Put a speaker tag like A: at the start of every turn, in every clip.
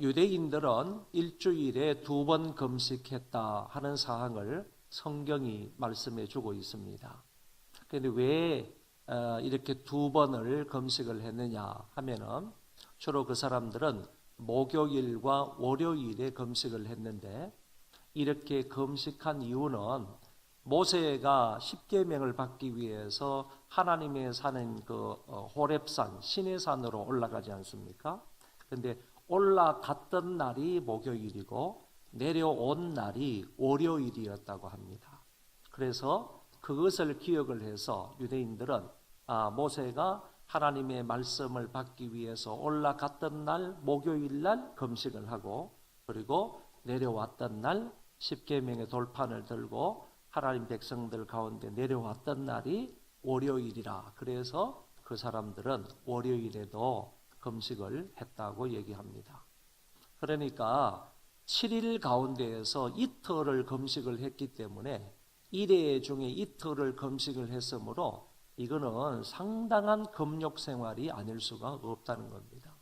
A: 유대인들은 일주일에 2번 금식했다 하는 사항을 성경이 말씀해 주고 있습니다. 그런데 왜 이렇게 2번을 금식을 했느냐 하면은 주로 그 사람들은 목요일과 월요일에 금식을 했는데, 이렇게 금식한 이유는 모세가 십계명을 받기 위해서 하나님의 사는 그 호렙산 시내 산으로 올라가지 않습니까? 그런데 올라갔던 날이 목요일이고 내려온 날이 월요일이었다고 합니다. 그래서 그것을 기억을 해서 유대인들은 모세가 하나님의 말씀을 받기 위해서 올라갔던 날 목요일 날 금식을 하고, 그리고 내려왔던 날 십계명의 돌판을 들고 하나님 백성들 가운데 내려왔던 날이 월요일이라, 그래서 그 사람들은 월요일에도 금식을 했다고 얘기합니다. 그러니까 7일 가운데에서 이틀을 금식을 했기 때문에 1회 중에 이틀을 금식을 했으므로 이거는 상당한 금욕 생활이 아닐 수가 없다는 겁니다.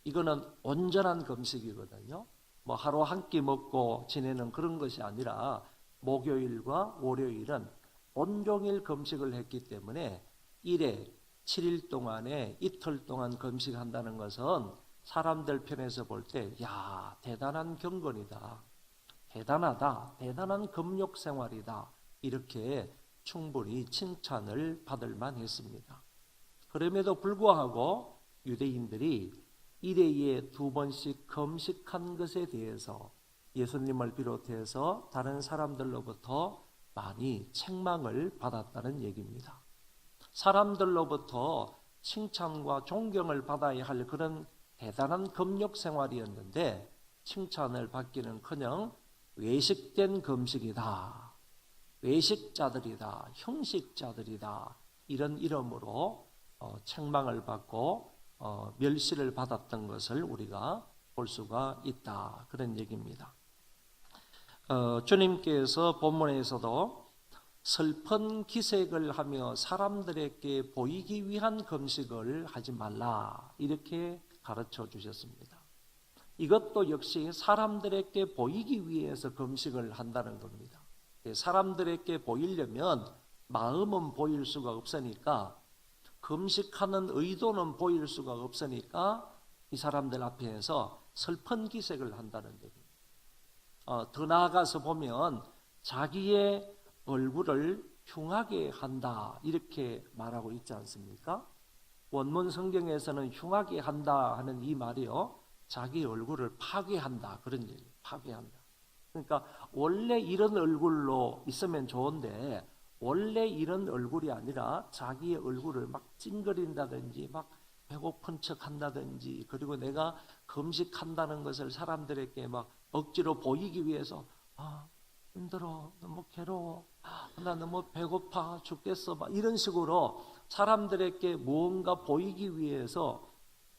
A: 이거는 온전한 금식이거든요. 뭐 하루 한 끼 먹고 지내는 그런 것이 아니라 목요일과 월요일은 온종일 금식을 했기 때문에 1회 7일 동안에 이틀 동안 금식한다는 것은 사람들 편에서 볼 때 대단한 경건이다, 대단하다, 대단한 금욕 생활이다, 이렇게 충분히 칭찬을 받을 만했습니다. 그럼에도 불구하고 유대인들이 1회에 2번씩 금식한 것에 대해서 예수님을 비롯해서 다른 사람들로부터 많이 책망을 받았다는 얘기입니다. 사람들로부터 칭찬과 존경을 받아야 할 그런 대단한 금욕 생활이었는데 칭찬을 받기는커녕 외식된 금식이다, 외식자들이다, 형식자들이다, 이런 이름으로 책망을 받고 멸시를 받았던 것을 우리가 볼 수가 있다, 그런 얘기입니다. 주님께서 본문에서도 슬픈 기색을 하며 사람들에게 보이기 위한 금식을 하지 말라, 이렇게 가르쳐 주셨습니다. 이것도 역시 사람들에게 보이기 위해서 금식을 한다는 겁니다. 사람들에게 보이려면 마음은 보일 수가 없으니까, 금식하는 의도는 보일 수가 없으니까 이 사람들 앞에서 슬픈 기색을 한다는 얘기입니다. 더 나아가서 보면 자기의 얼굴을 흉하게 한다, 이렇게 말하고 있지 않습니까? 원문 성경에서는 흉하게 한다 하는 이 말이요, 자기 얼굴을 파괴한다, 그런 얘기예요. 파괴한다. 그러니까 원래 이런 얼굴로 있으면 좋은데 원래 이런 얼굴이 아니라 자기의 얼굴을 막 찡그린다든지 막 배고픈 척 한다든지, 그리고 내가 금식한다는 것을 사람들에게 막 억지로 보이기 위해서 힘들어, 너무 괴로워, 나 너무 배고파 죽겠어, 막 이런 식으로 사람들에게 무언가 보이기 위해서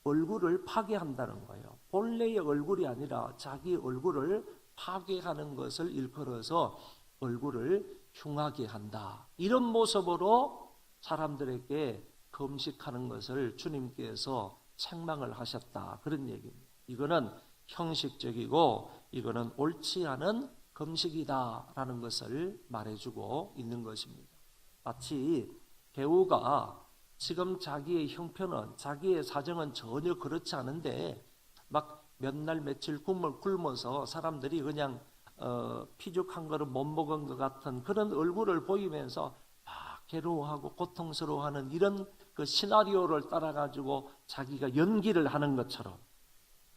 A: 얼굴을 파괴한다는 거예요. 본래의 얼굴이 아니라 자기 얼굴을 파괴하는 것을 일컬어서 얼굴을 흉하게 한다, 이런 모습으로 사람들에게 금식하는 것을 주님께서 책망을 하셨다, 그런 얘기입니다. 이거는 형식적이고 이거는 옳지 않은 금식이다라는 것을 말해주고 있는 것입니다. 마치 배우가 지금 자기의 형편은, 자기의 사정은 전혀 그렇지 않은데 막 몇 날 며칠 굶어서 사람들이 그냥 피죽한 거를 못 먹은 것 같은 그런 얼굴을 보이면서 괴로워하고 고통스러워하는 이런 그 시나리오를 따라가지고 자기가 연기를 하는 것처럼,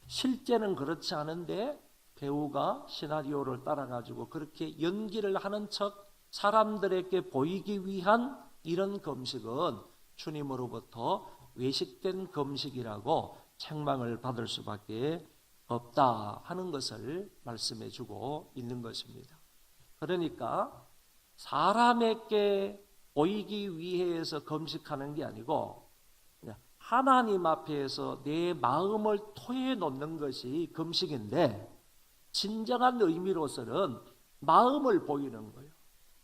A: 실제는 그렇지 않은데 배우가 시나리오를 따라가지고 그렇게 연기를 하는 척 사람들에게 보이기 위한 이런 금식은 주님으로부터 외식된 금식이라고 책망을 받을 수밖에 없다 하는 것을 말씀해 주고 있는 것입니다. 그러니까 사람에게 보이기 위해서 금식하는 게 아니고 하나님 앞에서 내 마음을 토해 놓는 것이 금식인데, 진정한 의미로서는 마음을 보이는 거예요.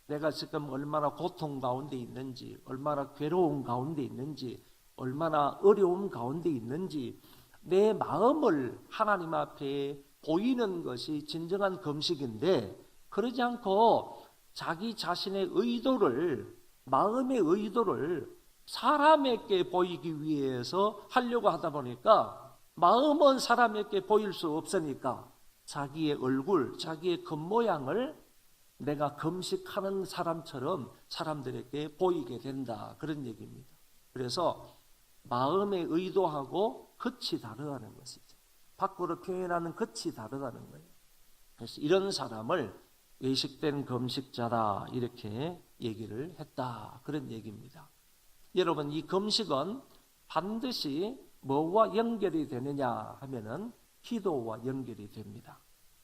A: 내가 지금 얼마나 고통 가운데 있는지, 얼마나 괴로움 가운데 있는지, 얼마나 어려움 가운데 있는지, 내 마음을 하나님 앞에 보이는 것이 진정한 금식인데, 그러지 않고 자기 자신의 의도를, 마음의 의도를 사람에게 보이기 위해서 하려고 하다 보니까, 마음은 사람에게 보일 수 없으니까 자기의 얼굴, 자기의 겉모양을 내가 금식하는 사람처럼 사람들에게 보이게 된다, 그런 얘기입니다. 그래서 마음의 의도하고 겉이 다르다는 것이죠. 밖으로 표현하는 겉이 다르다는 거예요. 그래서 이런 사람을 외식된 금식자다, 이렇게 얘기를 했다, 그런 얘기입니다. 여러분, 이 금식은 반드시 뭐와 연결이 되느냐 하면은 기도와 연결이 됩니다.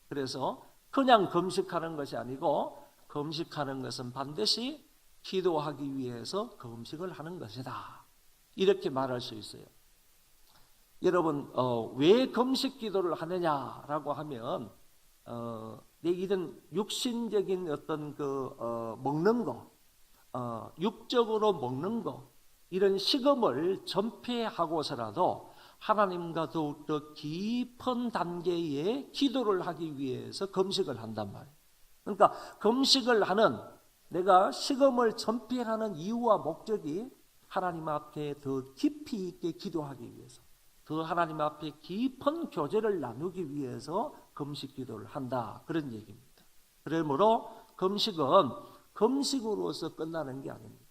A: 그래서 그냥 금식하는 것이 아니고, 금식하는 것은 반드시 기도하기 위해서 금식을 하는 것이다, 이렇게 말할 수 있어요. 여러분, 왜 금식 기도를 하느냐라고 하면, 이런 육신적인 어떤 먹는 거, 육적으로 먹는 거, 이런 식음을 전폐하고서라도 하나님과 더욱더 깊은 단계의 기도를 하기 위해서 금식을 한단 말이에요. 그러니까 금식을 하는, 내가 식음을 전폐하는 이유와 목적이 하나님 앞에 더 깊이 있게 기도하기 위해서, 더 하나님 앞에 깊은 교제를 나누기 위해서 금식 기도를 한다, 그런 얘기입니다. 그러므로 금식은 금식으로서 끝나는 게 아닙니다.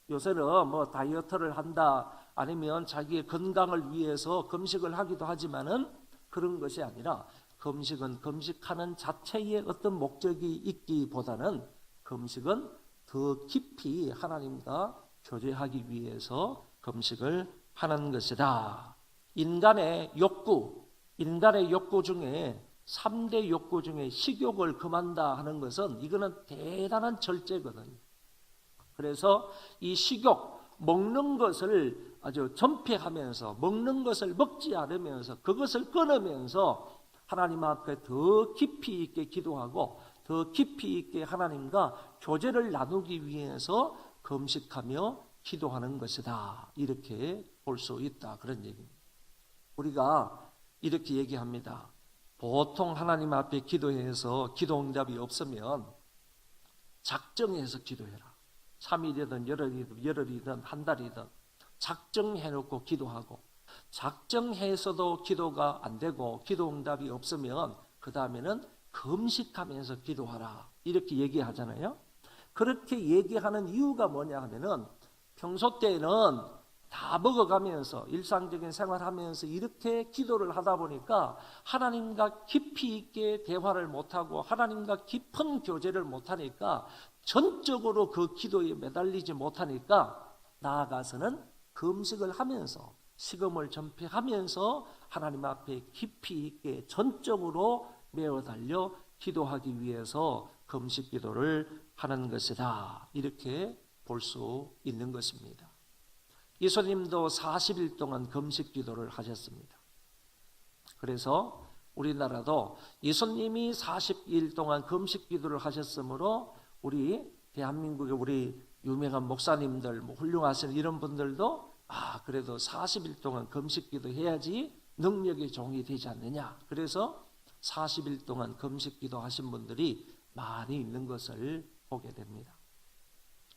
A: 요새는 뭐 다이어트를 한다, 아니면 자기의 건강을 위해서 금식을 하기도 하지만은 그런 것이 아니라, 금식은 금식하는 자체의 어떤 목적이 있기보다는 금식은 더 깊이 하나님과 교제하기 위해서 금식을 하는 것이다. 인간의 욕구 중에 3대 욕구 중에 식욕을 금한다 하는 것은, 이거는 대단한 절제거든요. 그래서 이 식욕, 먹는 것을 아주 전폐하면서, 먹는 것을 먹지 않으면서, 그것을 끊으면서 하나님 앞에 더 깊이 있게 기도하고, 더 깊이 있게 하나님과 교제를 나누기 위해서 금식하며 기도하는 것이다, 이렇게 볼 수 있다, 그런 얘기입니다. 우리가 이렇게 얘기합니다. 보통 하나님 앞에 기도해서 기도 응답이 없으면 작정해서 기도해라. 3일이든 열흘이든 한 달이든 작정해놓고 기도하고, 작정해서도 기도가 안 되고 기도 응답이 없으면 그 다음에는 금식하면서 기도하라, 이렇게 얘기하잖아요. 그렇게 얘기하는 이유가 뭐냐 하면은, 평소 때는 다 먹어가면서 일상적인 생활하면서 이렇게 기도를 하다 보니까 하나님과 깊이 있게 대화를 못하고 하나님과 깊은 교제를 못하니까, 전적으로 그 기도에 매달리지 못하니까 나아가서는 금식을 하면서, 식음을 전폐하면서 하나님 앞에 깊이 있게 전적으로 매어 달려 기도하기 위해서 금식 기도를 하는 것이다, 이렇게 볼 수 있는 것입니다. 예수님도 40일 동안 금식 기도를 하셨습니다. 그래서 우리나라도 예수님이 40일 동안 금식 기도를 하셨으므로 우리 대한민국의 우리 유명한 목사님들, 훌륭하신 이런 분들도 그래도 40일 동안 금식 기도 해야지 능력의 종이 되지 않느냐, 그래서 40일 동안 금식 기도 하신 분들이 많이 있는 것을 보게 됩니다.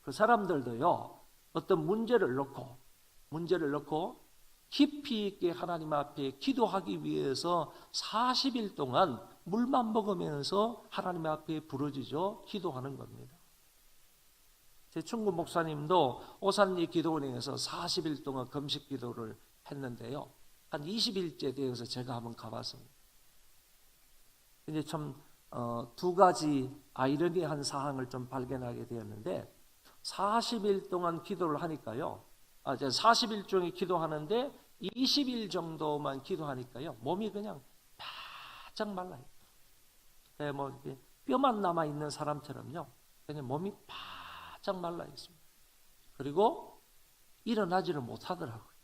A: 그 사람들도요, 어떤 문제를 놓고 깊이 있게 하나님 앞에 기도하기 위해서 40일 동안 물만 먹으면서 하나님 앞에 부르짖어 기도하는 겁니다. 제 친구 목사님도 오산리 기도원에서 40일 동안 금식 기도를 했는데요, 한 20일째 되어서 제가 한번 가봤습니다. 이제 참 두 가지 아이러니한 사항을 좀 발견하게 되었는데, 40일 동안 기도를 하니까요, 40일 중에 기도하는데 20일 정도만 기도하니까요, 몸이 그냥 바짝 말라요. 뭐 뼈만 남아 있는 사람처럼요, 그냥 몸이 바짝 말라 있습니다. 그리고 일어나지를 못하더라고요.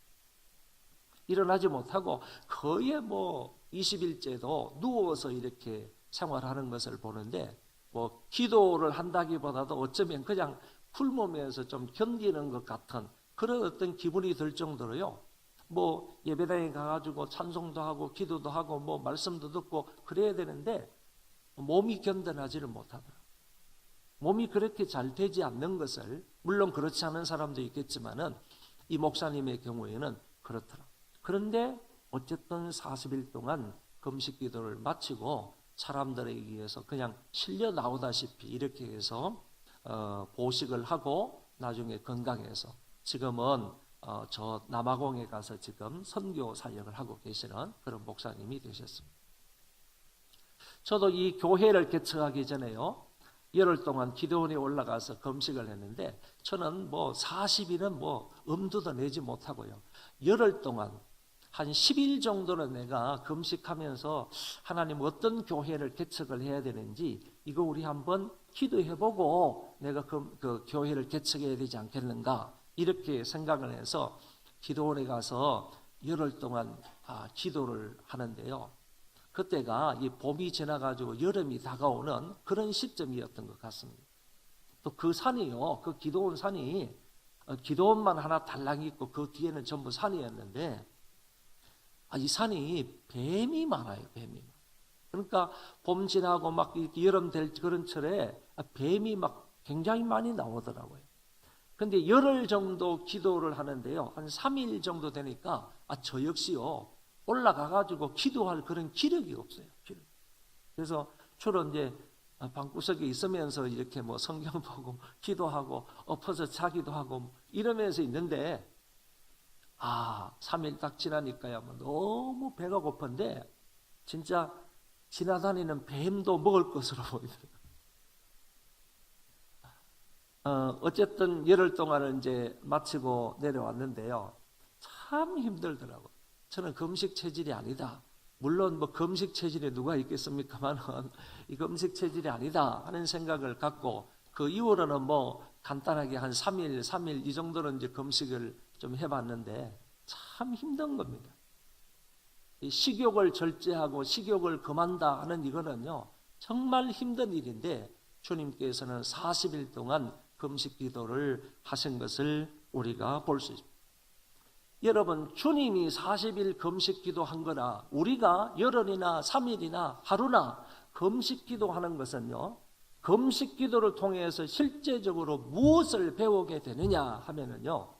A: 일어나지 못하고 거의 뭐 20일째도 누워서 이렇게 생활하는 것을 보는데, 뭐 기도를 한다기보다도 어쩌면 그냥 굶으면서 좀 견디는 것 같은 그런 어떤 기분이 들 정도로요, 뭐 예배당에 가가지고 찬송도 하고 기도도 하고 뭐 말씀도 듣고 그래야 되는데 몸이 견뎌하지를 못하더라. 몸이 그렇게 잘 되지 않는 것을, 물론 그렇지 않은 사람도 있겠지만은 이 목사님의 경우에는 그렇더라. 그런데 어쨌든 40일 동안 금식 기도를 마치고 사람들에 의해서 그냥 실려 나오다시피 이렇게 해서 보식을 하고 나중에 건강해서 지금은 저 남아공에 가서 지금 선교 사역을 하고 계시는 그런 목사님이 되셨습니다. 저도 이 교회를 개척하기 전에요, 열흘 동안 기도원에 올라가서 금식을 했는데 저는 뭐 40일은 뭐 엄두도 내지 못하고요, 열흘 동안 한 10일 정도는 내가 금식하면서 하나님 어떤 교회를 개척을 해야 되는지 이거 우리 한번 기도해보고 내가 그 교회를 개척해야 되지 않겠는가 이렇게 생각을 해서 기도원에 가서 열흘 동안 기도를 하는데요, 그때가 이 봄이 지나가지고 여름이 다가오는 그런 시점이었던 것 같습니다. 또 그 산이요, 그 기도원 산이 기도원만 하나 달랑 있고 그 뒤에는 전부 산이었는데 이 산이 뱀이 많아요. 뱀이. 그러니까 봄 지나고 막 여름 될 그런 철에 뱀이 막 굉장히 많이 나오더라고요. 근데 열흘 정도 기도를 하는데요, 한 3일 정도 되니까 저 역시요 올라가가지고 기도할 그런 기력이 없어요. 그래서 주로 이제 방구석에 있으면서 이렇게 뭐 성경 보고 기도하고 엎어서 자기도 하고 이러면서 있는데 3일 딱 지나니까요 너무 배가 고픈데 진짜 지나다니는 뱀도 먹을 것으로 보이더라고요. 어쨌든 열흘 동안을 이제 마치고 내려왔는데요, 참 힘들더라고요. 저는 금식 체질이 아니다. 물론 뭐 금식 체질에 누가 있겠습니까만은 이 금식 체질이 아니다 하는 생각을 갖고 그 이후로는 뭐 간단하게 한 3일 이 정도는 이제 금식을 좀 해봤는데 참 힘든 겁니다. 이 식욕을 절제하고 식욕을 금한다 하는 이거는요 정말 힘든 일인데 주님께서는 40일 동안 금식 기도를 하신 것을 우리가 볼 수 있습니다. 여러분, 주님이 40일 금식 기도한 거나 우리가 열흘이나 3일이나 하루나 금식 기도하는 것은요, 금식 기도를 통해서 실제적으로 무엇을 배우게 되느냐 하면은요,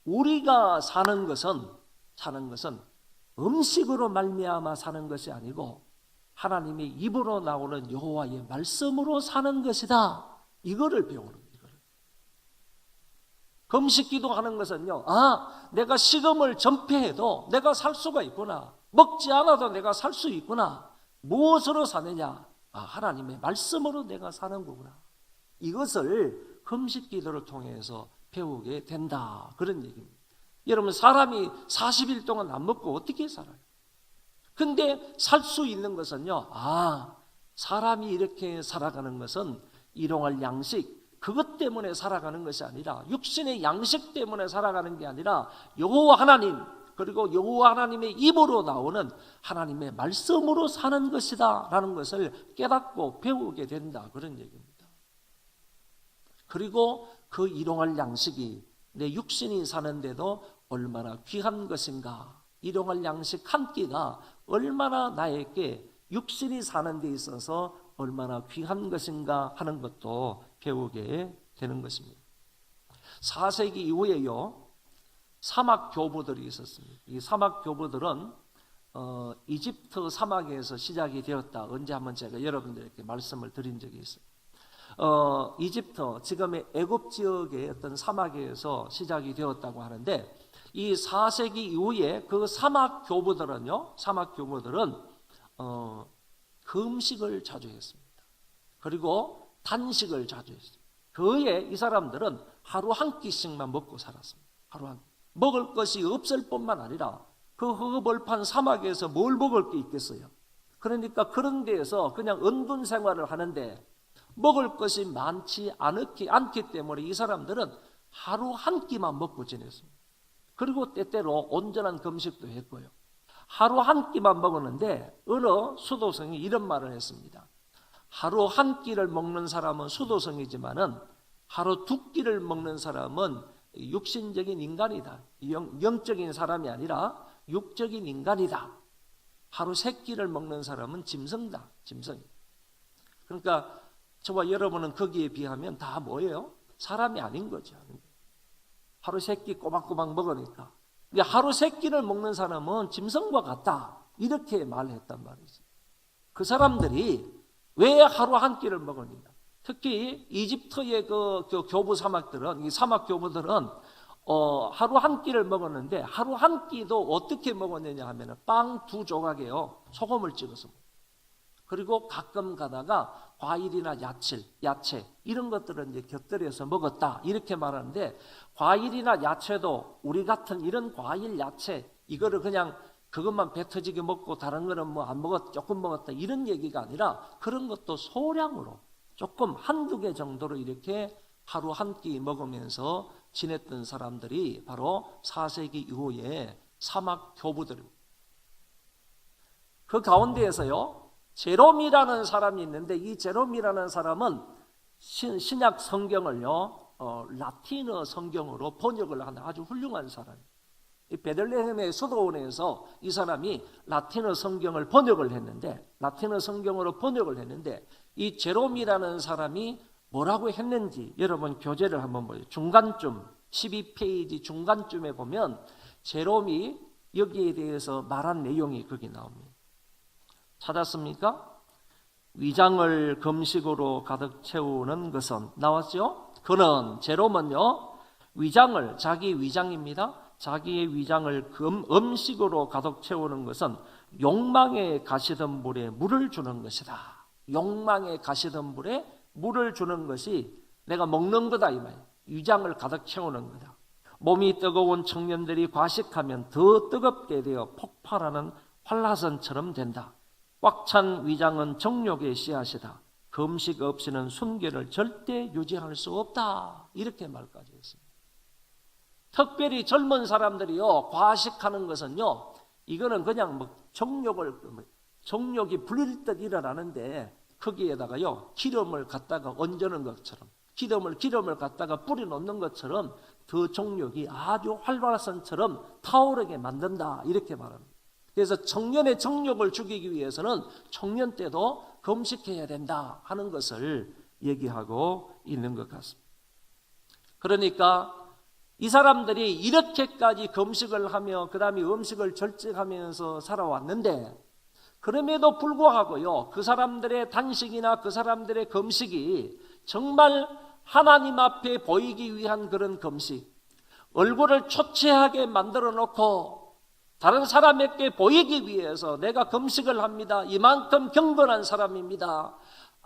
A: 우리가 사는 것은 음식으로 말미암아 사는 것이 아니고 하나님의 입으로 나오는 여호와의 말씀으로 사는 것이다. 이거를 배우는 거예요. 금식 기도하는 것은요, 내가 식음을 전폐해도 내가 살 수가 있구나. 먹지 않아도 내가 살 수 있구나. 무엇으로 사느냐? 하나님의 말씀으로 내가 사는 거구나. 이것을 금식 기도를 통해서 배우게 된다. 그런 얘기입니다. 여러분, 사람이 40일 동안 안 먹고 어떻게 살아요? 근데 살 수 있는 것은요, 사람이 이렇게 살아가는 것은 일용할 양식, 그것 때문에 살아가는 것이 아니라, 육신의 양식 때문에 살아가는 게 아니라 여호와 하나님, 그리고 여호와 하나님의 입으로 나오는 하나님의 말씀으로 사는 것이다 라는 것을 깨닫고 배우게 된다, 그런 얘기입니다. 그리고 그 일용할 양식이 내 육신이 사는데도 얼마나 귀한 것인가, 일용할 양식 한 끼가 얼마나 나에게 육신이 사는 데 있어서 얼마나 귀한 것인가 하는 것도 배우게 되는 것입니다. 4세기 이후에요, 사막 교부들이 있었습니다. 이 사막 교부들은 이집트 사막에서 시작이 되었다. 언제 한번 제가 여러분들에게 말씀을 드린 적이 있어요. 이집트, 지금의 애굽 지역의 어떤 사막에서 시작이 되었다고 하는데, 이 4세기 이후에 그 사막 교부들은 금식을 자주 했습니다. 그리고 단식을 자주 했습니다. 그에 이 사람들은 하루 한 끼씩만 먹고 살았습니다. 하루 한 끼. 먹을 것이 없을 뿐만 아니라 그 흑벌판 사막에서 뭘 먹을 게 있겠어요. 그러니까 그런 데에서 그냥 은둔 생활을 하는데 먹을 것이 많지 않기 때문에 이 사람들은 하루 한 끼만 먹고 지냈습니다. 그리고 때때로 온전한 금식도 했고요. 하루 한 끼만 먹었는데 어느 수도성이 이런 말을 했습니다. 하루 한 끼를 먹는 사람은 수도성이지만은 하루 두 끼를 먹는 사람은 육신적인 인간이다. 영적인 사람이 아니라 육적인 인간이다. 하루 세 끼를 먹는 사람은 짐승다. 짐승. 그러니까 저와 여러분은 거기에 비하면 다 뭐예요? 사람이 아닌 거죠. 하루 세 끼 꼬박꼬박 먹으니까. 하루 세 끼를 먹는 사람은 짐승과 같다. 이렇게 말했단 말이지. 그 사람들이 왜 하루 한 끼를 먹으냐? 특히 이집트의 그 교부 사막들은, 이 사막 교부들은 하루 한 끼를 먹었는데, 하루 한 끼도 어떻게 먹었느냐 하면 빵 2조각에요. 소금을 찍어서. 그리고 가끔 가다가 과일이나 야채 이런 것들은 이제 곁들여서 먹었다. 이렇게 말하는데, 과일이나 야채도 우리 같은 이런 과일, 야채 이거를 그냥 그것만 배 터지게 먹고 다른 거는 뭐 안 먹었, 조금 먹었다 이런 얘기가 아니라, 그런 것도 소량으로 조금 한두 개 정도로 이렇게 하루 한 끼 먹으면서 지냈던 사람들이 바로 4세기 이후에 사막 교부들입니다. 그 가운데에서요, 제롬이라는 사람이 있는데, 이 제롬이라는 사람은 신약 성경을요 라틴어 성경으로 번역을 한 아주 훌륭한 사람이에요. 이 베들레헴의 수도원에서 이 사람이 라틴어 성경을 번역을 했는데, 라틴어 성경으로 번역을 했는데, 이 제롬이라는 사람이 뭐라고 했는지 여러분 교재를 한번 보세요. 중간쯤 12페이지 중간쯤에 보면 제롬이 여기에 대해서 말한 내용이 거기 나옵니다. 찾았습니까? 위장을 금식으로 가득 채우는 것은, 나왔죠? 그는, 제롬은요, 위장을, 자기 위장입니다. 자기의 위장을 음식으로 가득 채우는 것은 욕망에 가시던 물에 물을 주는 것이다. 욕망에 가시던 물에 물을 주는 것이 내가 먹는 거다 이 말이에요. 위장을 가득 채우는 거다. 몸이 뜨거운 청년들이 과식하면 더 뜨겁게 되어 폭발하는 활화산처럼 된다. 꽉 찬 위장은 정욕의 씨앗이다. 금식 없이는 순결을 절대 유지할 수 없다. 이렇게 말까지 했습니다. 특별히 젊은 사람들이요, 과식하는 것은요, 이거는 그냥 뭐 정욕이 불릴 듯 일어나는데, 거기에다가요 기름을 갖다가 얹는 것처럼, 기름을 갖다가 뿌려 놓는 것처럼 더 정욕이 아주 활발산처럼 타오르게 만든다. 이렇게 말합니다. 그래서 청년의 정욕을 죽이기 위해서는 청년 때도 금식해야 된다 하는 것을 얘기하고 있는 것 같습니다. 그러니까 이 사람들이 이렇게까지 금식을 하며 그 다음에 음식을 절제하면서 살아왔는데, 그럼에도 불구하고요, 그 사람들의 단식이나 그 사람들의 금식이 정말 하나님 앞에 보이기 위한 그런 금식, 얼굴을 초췌하게 만들어 놓고 다른 사람에게 보이기 위해서 내가 금식을 합니다, 이만큼 경건한 사람입니다,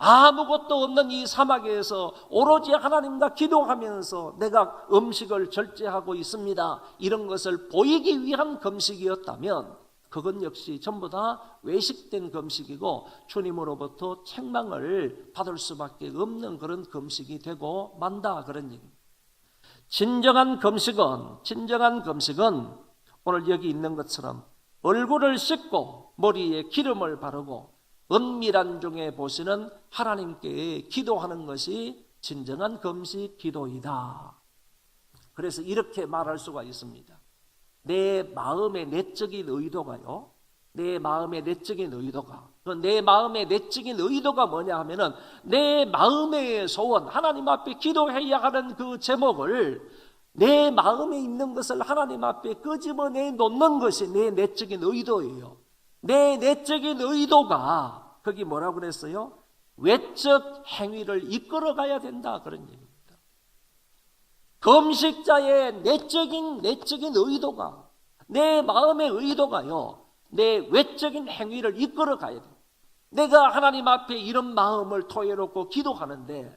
A: 아무것도 없는 이 사막에서 오로지 하나님과 기도하면서 내가 음식을 절제하고 있습니다, 이런 것을 보이기 위한 금식이었다면 그건 역시 전부 다 외식된 금식이고 주님으로부터 책망을 받을 수밖에 없는 그런 금식이 되고 만다, 그런 얘기입니다. 진정한 금식은 오늘 여기 있는 것처럼 얼굴을 씻고 머리에 기름을 바르고 은밀한 중에 보시는 하나님께 기도하는 것이 진정한 금식 기도이다. 그래서 이렇게 말할 수가 있습니다. 내 마음의 내적인 의도가요, 내 마음의 내적인 의도가 뭐냐 하면은, 내 마음의 소원, 하나님 앞에 기도해야 하는 그 제목을, 내 마음에 있는 것을 하나님 앞에 끄집어내 놓는 것이 내 내적인 의도예요. 내 내적인 의도가 거기 뭐라고 그랬어요? 외적 행위를 이끌어가야 된다, 그런 얘기입니다. 금식자의 내적인 의도가, 내 마음의 의도가요, 내 외적인 행위를 이끌어가야 돼요. 내가 하나님 앞에 이런 마음을 토해놓고 기도하는데,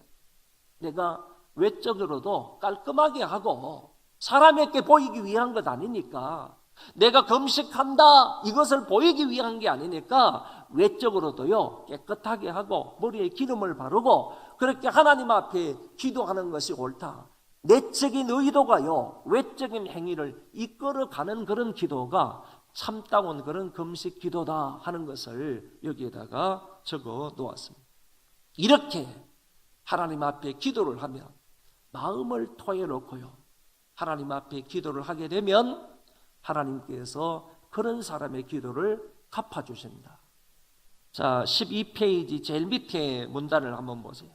A: 내가 외적으로도 깔끔하게 하고 사람에게 보이기 위한 것 아니니까, 내가 금식한다 이것을 보이기 위한 게 아니니까 외적으로도요 깨끗하게 하고 머리에 기름을 바르고 그렇게 하나님 앞에 기도하는 것이 옳다. 내적인 의도가요 외적인 행위를 이끌어가는 그런 기도가 참다운 그런 금식 기도다 하는 것을 여기에다가 적어 놓았습니다. 이렇게 하나님 앞에 기도를 하면 마음을 토해놓고요, 하나님 앞에 기도를 하게 되면 하나님께서 그런 사람의 기도를 갚아주신다. 자, 12페이지 제일 밑에 문단을 한번 보세요.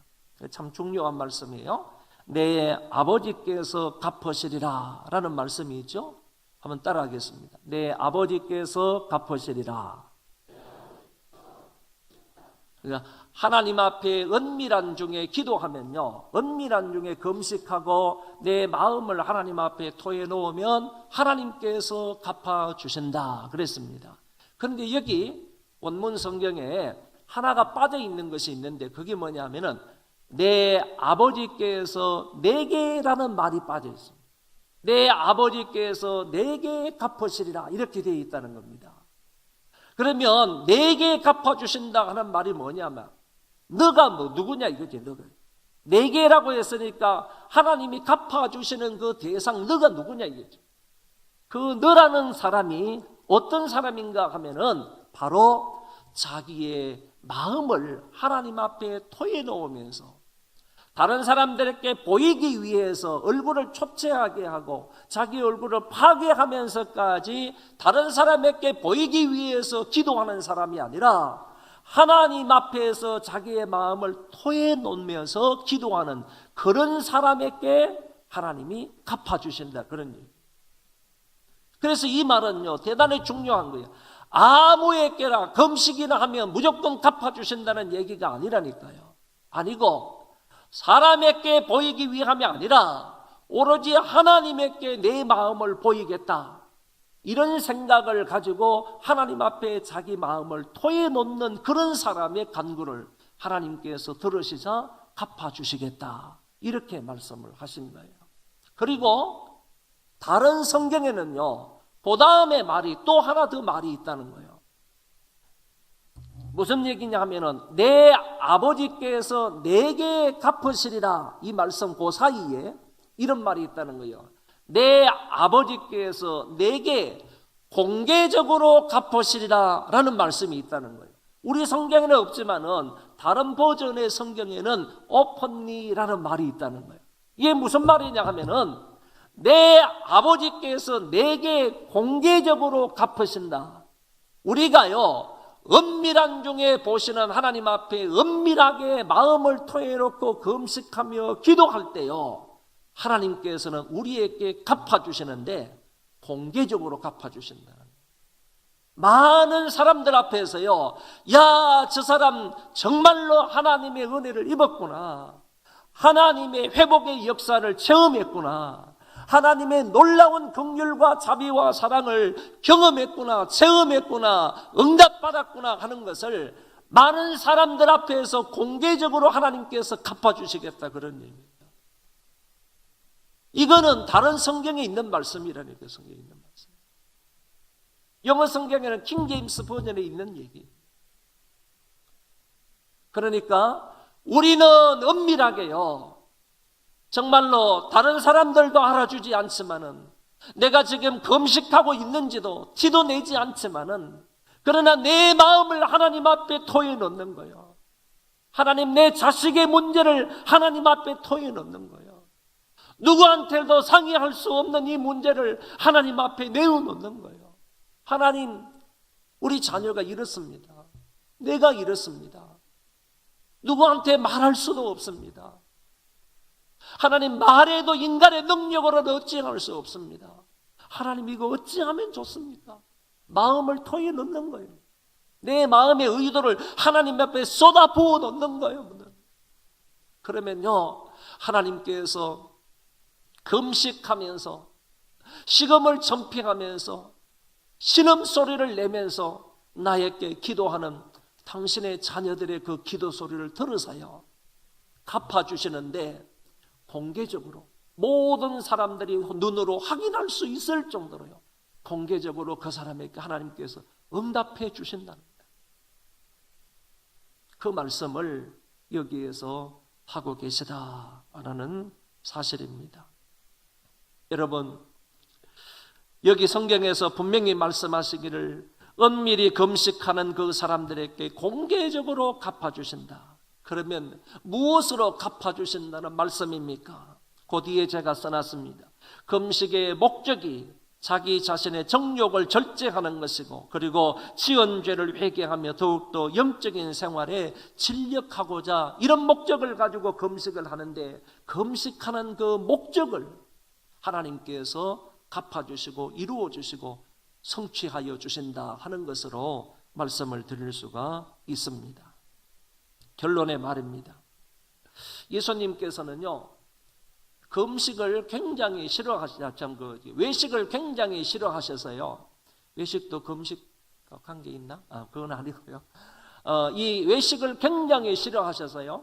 A: 참 중요한 말씀이에요. 내 아버지께서 갚으시리라 라는 말씀이 있죠. 한번 따라하겠습니다. 내 아버지께서 갚으시리라. 그러니까 하나님 앞에 은밀한 중에 기도하면요, 은밀한 중에 금식하고 내 마음을 하나님 앞에 토해 놓으면 하나님께서 갚아주신다 그랬습니다. 그런데 여기 원문 성경에 하나가 빠져 있는 것이 있는데 그게 뭐냐면은 내 아버지께서 내게라는 말이 빠져 있습니다. 내 아버지께서 내게 갚으시리라 이렇게 되어 있다는 겁니다. 그러면 내게 갚아주신다 하는 말이 뭐냐면 너가 뭐 누구냐 이거지. 너가 내게라고 했으니까 하나님이 갚아주시는 그 대상 너가 누구냐 이거지. 그 너라는 사람이 어떤 사람인가 하면은 바로 자기의 마음을 하나님 앞에 토해 놓으면서 다른 사람들에게 보이기 위해서 얼굴을 초췌하게 하고 자기 얼굴을 파괴하면서까지 다른 사람에게 보이기 위해서 기도하는 사람이 아니라 하나님 앞에서 자기의 마음을 토해 놓으면서 기도하는 그런 사람에게 하나님이 갚아주신다 그런 얘기. 그래서 이 말은요 대단히 중요한 거예요. 아무에게나 금식이나 하면 무조건 갚아주신다는 얘기가 아니라니까요. 아니고 사람에게 보이기 위함이 아니라 오로지 하나님에게 내 마음을 보이겠다 이런 생각을 가지고 하나님 앞에 자기 마음을 토해 놓는 그런 사람의 간구를 하나님께서 들으시자 갚아주시겠다 이렇게 말씀을 하신 거예요. 그리고 다른 성경에는요 그 다음에 말이 또 하나 더 말이 있다는 거예요. 무슨 얘기냐 하면은 내 아버지께서 내게 갚으시리라 이 말씀 그 사이에 이런 말이 있다는 거예요. 내 아버지께서 내게 공개적으로 갚으시리라 라는 말씀이 있다는 거예요. 우리 성경에는 없지만은 다른 버전의 성경에는 오픈리라는 말이 있다는 거예요. 이게 무슨 말이냐 하면은 내 아버지께서 내게 공개적으로 갚으신다. 우리가요 은밀한 중에 보시는 하나님 앞에 은밀하게 마음을 토해놓고 금식하며 기도할 때요 하나님께서는 우리에게 갚아주시는데 공개적으로 갚아주신다. 많은 사람들 앞에서요 야, 저 사람 정말로 하나님의 은혜를 입었구나, 하나님의 회복의 역사를 체험했구나, 하나님의 놀라운 긍휼과 자비와 사랑을 경험했구나, 체험했구나, 응답받았구나 하는 것을 많은 사람들 앞에서 공개적으로 하나님께서 갚아주시겠다 그런 얘기입니다. 이거는 다른 성경에 있는 말씀이라니까. 성경에 있는 말씀. 영어 성경에는 킹 제임스 버전에 있는 얘기. 그러니까 우리는 은밀하게요 정말로 다른 사람들도 알아주지 않지만은 내가 지금 금식하고 있는지도 티도 내지 않지만은 그러나 내 마음을 하나님 앞에 토해 놓는 거예요. 하나님 내 자식의 문제를 하나님 앞에 토해 놓는 거예요. 누구한테도 상의할 수 없는 이 문제를 하나님 앞에 내어놓는 거예요. 하나님 우리 자녀가 이렇습니다. 내가 이렇습니다. 누구한테 말할 수도 없습니다. 하나님 말해도 인간의 능력으로도 어찌할 수 없습니다. 하나님 이거 어찌하면 좋습니까? 마음을 토해 넣는 거예요. 내 마음의 의도를 하나님 앞에 쏟아 부어 넣는 거예요. 그러면요 하나님께서 금식하면서 식음을 점핑하면서 신음소리를 내면서 나에게 기도하는 당신의 자녀들의 그 기도 소리를 들으세요 갚아주시는데 공개적으로 모든 사람들이 눈으로 확인할 수 있을 정도로요 공개적으로 그 사람에게 하나님께서 응답해 주신다는 거예요. 그 말씀을 여기에서 하고 계시다라는 사실입니다. 여러분 여기 성경에서 분명히 말씀하시기를 은밀히 금식하는 그 사람들에게 공개적으로 갚아주신다. 그러면 무엇으로 갚아주신다는 말씀입니까? 그 뒤에 제가 써놨습니다. 금식의 목적이 자기 자신의 정욕을 절제하는 것이고, 그리고 지은 죄를 회개하며 더욱더 영적인 생활에 진력하고자 이런 목적을 가지고 금식을 하는데, 금식하는 그 목적을 하나님께서 갚아주시고 이루어주시고 성취하여 주신다 하는 것으로 말씀을 드릴 수가 있습니다. 결론의 말입니다. 예수님께서는요, 금식을 굉장히 외식을 굉장히 싫어하셔서요. 외식도 금식 관계 있나? 그건 아니고요. 이 외식을 굉장히 싫어하셔서요.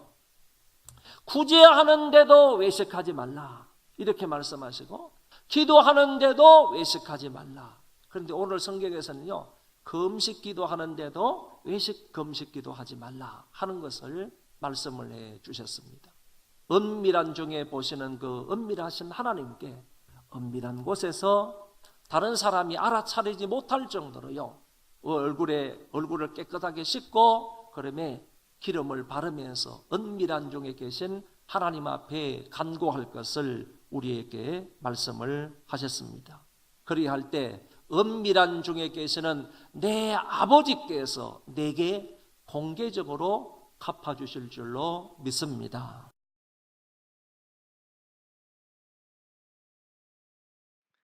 A: 구제하는데도 외식하지 말라 이렇게 말씀하시고, 기도하는데도 외식하지 말라. 그런데 오늘 성경에서는요, 금식 기도하는데도 외식 금식 기도하지 말라 하는 것을 말씀을 해 주셨습니다. 은밀한 중에 보시는 그 은밀하신 하나님께 은밀한 곳에서 다른 사람이 알아차리지 못할 정도로요, 얼굴을 깨끗하게 씻고 그러면 기름을 바르면서 은밀한 중에 계신 하나님 앞에 간구할 것을 우리에게 말씀을 하셨습니다. 그리할 때 은밀한 중에 계시는 내 아버지께서 내게 공개적으로 갚아주실 줄로 믿습니다.